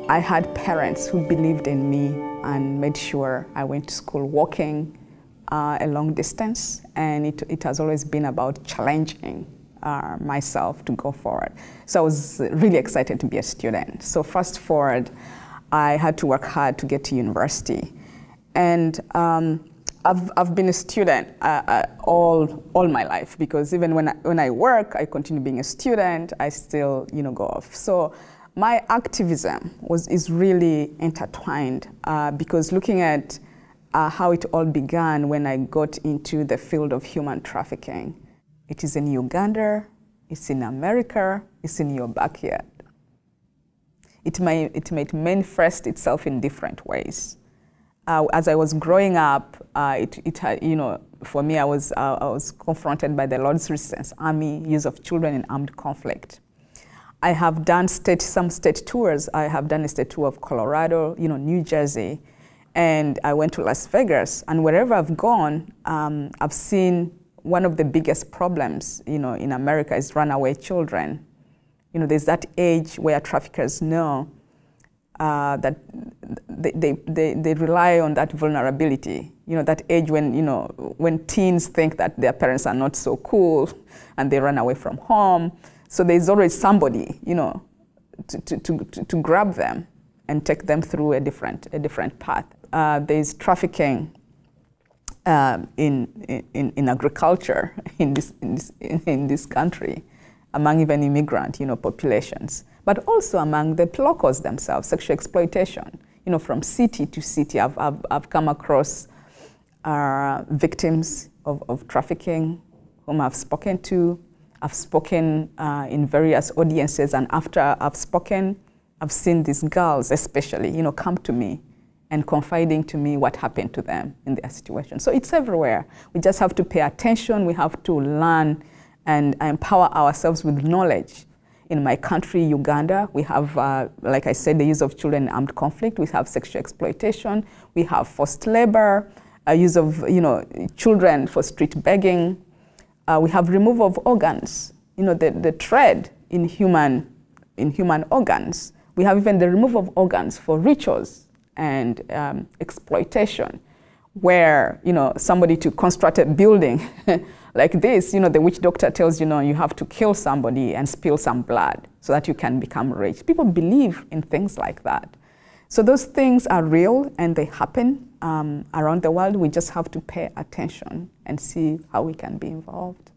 I had parents who believed in me and made sure I went to school walking a long distance, and it has always been about challenging myself to go forward. So I was really excited to be a student. So fast forward, I had to work hard to get to university. And I've been a student all my life, because even when I work, I continue being a student. I still, go off. So my activism is really intertwined, because looking at how it all began when I got into the field of human trafficking. It is in Uganda, it's in America, it's in your backyard. It might manifest itself in different ways. As I was growing up, it had, for me, I was confronted by the Lord's Resistance Army, use of children in armed conflict. I have done some state tours. I have done a state tour of Colorado, New Jersey, and I went to Las Vegas. And wherever I've gone, I've seen one of the biggest problems, in America is runaway children. There's that age where traffickers know that they rely on that vulnerability. That age when teens think that their parents are not so cool and they run away from home. So there's always somebody, to grab them and take them through a different path. There's trafficking in agriculture in this country, among even immigrant populations, but also among the locals themselves, sexual exploitation. From city to city, I've come across victims of trafficking whom I've spoken to. I've spoken in various audiences, and after I've spoken, I've seen these girls especially, come to me and confiding to me what happened to them in their situation. So it's everywhere. We just have to pay attention. We have to learn and empower ourselves with knowledge. In my country, Uganda, we have, like I said, the use of children in armed conflict. We have sexual exploitation. We have forced labor, use of children for street begging. We have removal of organs, the trade in human organs. We have even the removal of organs for rituals and exploitation, where somebody to construct a building like this, the witch doctor tells you have to kill somebody and spill some blood so that you can become rich. People believe in things like that. So those things are real and they happen around the world. We just have to pay attention and see how we can be involved.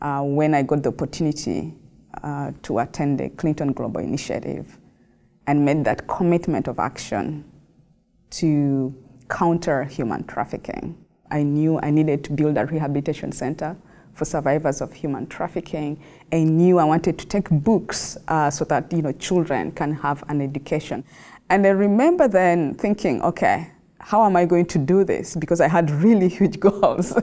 When I got the opportunity to attend the Clinton Global Initiative and made that commitment of action to counter human trafficking, I knew I needed to build a rehabilitation center for survivors of human trafficking. I knew I wanted to take books so that children can have an education. And I remember then thinking, okay, how am I going to do this? Because I had really huge goals.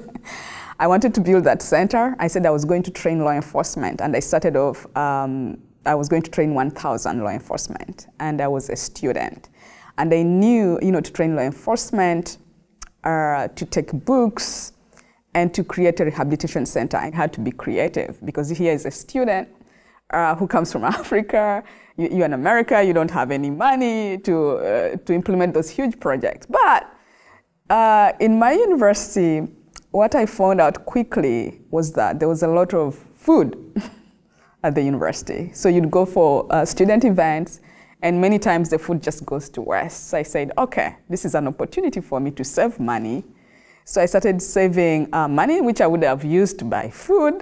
I wanted to build that center. I said I was going to train law enforcement, and I started off, I was going to train 1,000 law enforcement, and I was a student. And I knew, to train law enforcement, to take books, and to create a rehabilitation center, I had to be creative, because here is a student who comes from Africa. You're in America, you don't have any money to implement those huge projects. But in my university, what I found out quickly was that there was a lot of food at the university. So you'd go for student events, and many times the food just goes to waste. So I said, okay, this is an opportunity for me to save money. So I started saving money, which I would have used to buy food.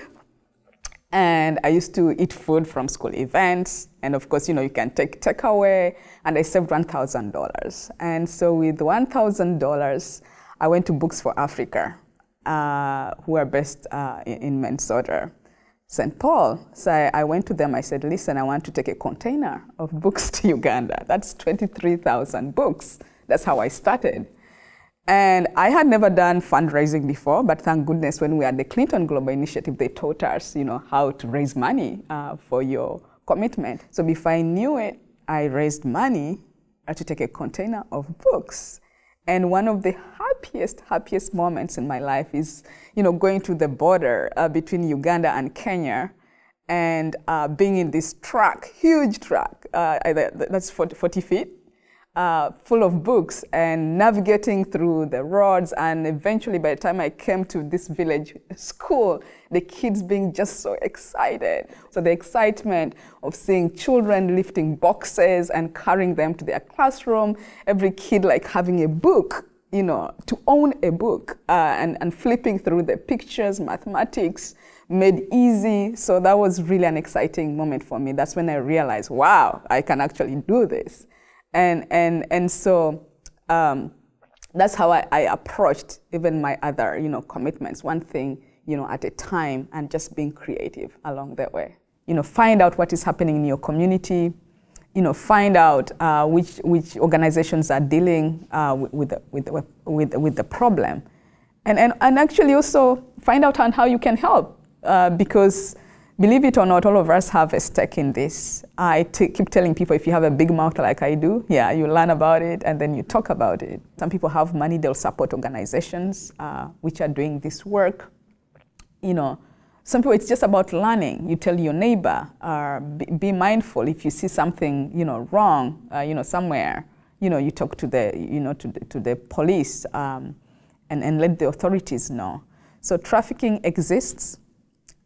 And I used to eat food from school events. And of course, you can take takeaway. And I saved $1,000. And so with $1,000, I went to Books for Africa, who are based in Minnesota, St. Paul. So I went to them, I said, listen, I want to take a container of books to Uganda. That's 23,000 books. That's how I started. And I had never done fundraising before, but thank goodness when we had the Clinton Global Initiative, they taught us, how to raise money for your commitment. So before I knew it, I raised money to take a container of books. And one of the happiest moments in my life is, going to the border between Uganda and Kenya and being in this truck, huge truck, that's 40 feet, full of books, and navigating through the roads. And eventually, by the time I came to this village school, the kids being just so excited. So the excitement of seeing children lifting boxes and carrying them to their classroom, every kid like having a book, you know, to own a book, and flipping through the pictures, mathematics made easy. So that was really an exciting moment for me. That's when I realized, wow, I can actually do this. And so that's how I approached even my other, you know, commitments, one thing, you know, at a time, and just being creative along the way. You know, find out what is happening in your community, you know, find out which organizations are dealing with the problem, and actually also find out on how you can help, because believe it or not, all of us have a stake in this. I keep telling people, if you have a big mouth like I do, yeah, you learn about it and then you talk about it. Some people have money, they'll support organizations which are doing this work. You know, some people, it's just about learning. You tell your neighbor, be mindful if you see something, you know, wrong, you know, somewhere. You know, you talk to the, you know, to the police, and let the authorities know. So trafficking exists.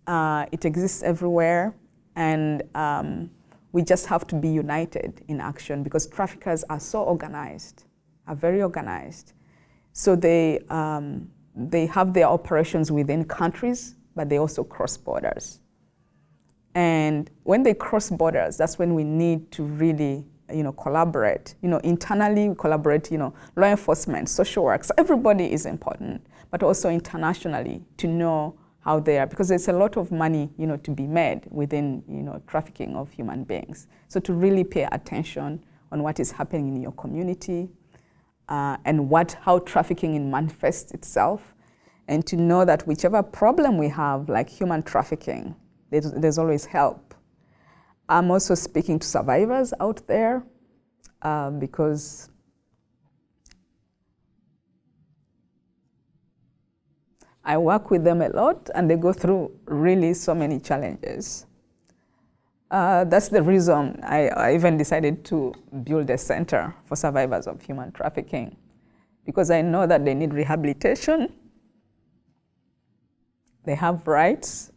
It exists everywhere, and we just have to be united in action, because traffickers are so organized, are very organized. So they have their operations within countries, but they also cross borders. And when they cross borders, that's when we need to really, you know, collaborate. You know, internally we collaborate, you know, law enforcement, social work. So everybody is important, but also internationally to know how they are, because there's a lot of money, you know, to be made within, you know, trafficking of human beings. So to really pay attention on what is happening in your community, and how trafficking manifests itself, and to know that whichever problem we have, like human trafficking, there's always help. I'm also speaking to survivors out there, because I work with them a lot, and they go through really so many challenges. That's the reason I even decided to build a center for survivors of human trafficking, because I know that they need rehabilitation, they have rights,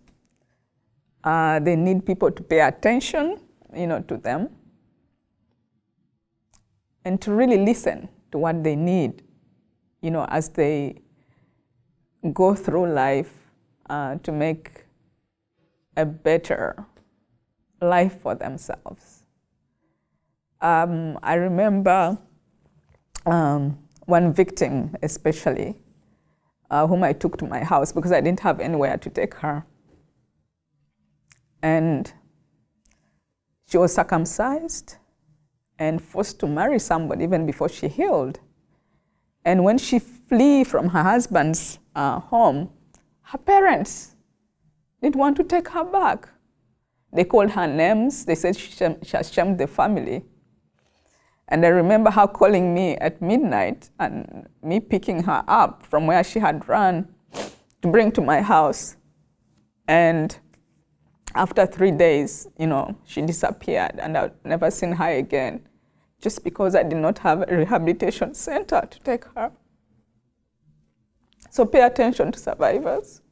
they need people to pay attention, you know, to them, and to really listen to what they need, you know, as they go through life, to make a better life for themselves. I remember one victim especially, whom I took to my house because I didn't have anywhere to take her. And she was circumcised and forced to marry somebody even before she healed. And when she fled from her husband's home, her parents didn't want to take her back. They called her names. They said she shamed the family. And I remember her calling me at midnight and me picking her up from where she had run to bring to my house. And after 3 days, you know, she disappeared, and I've never seen her again, just because I did not have a rehabilitation center to take her. So pay attention to survivors.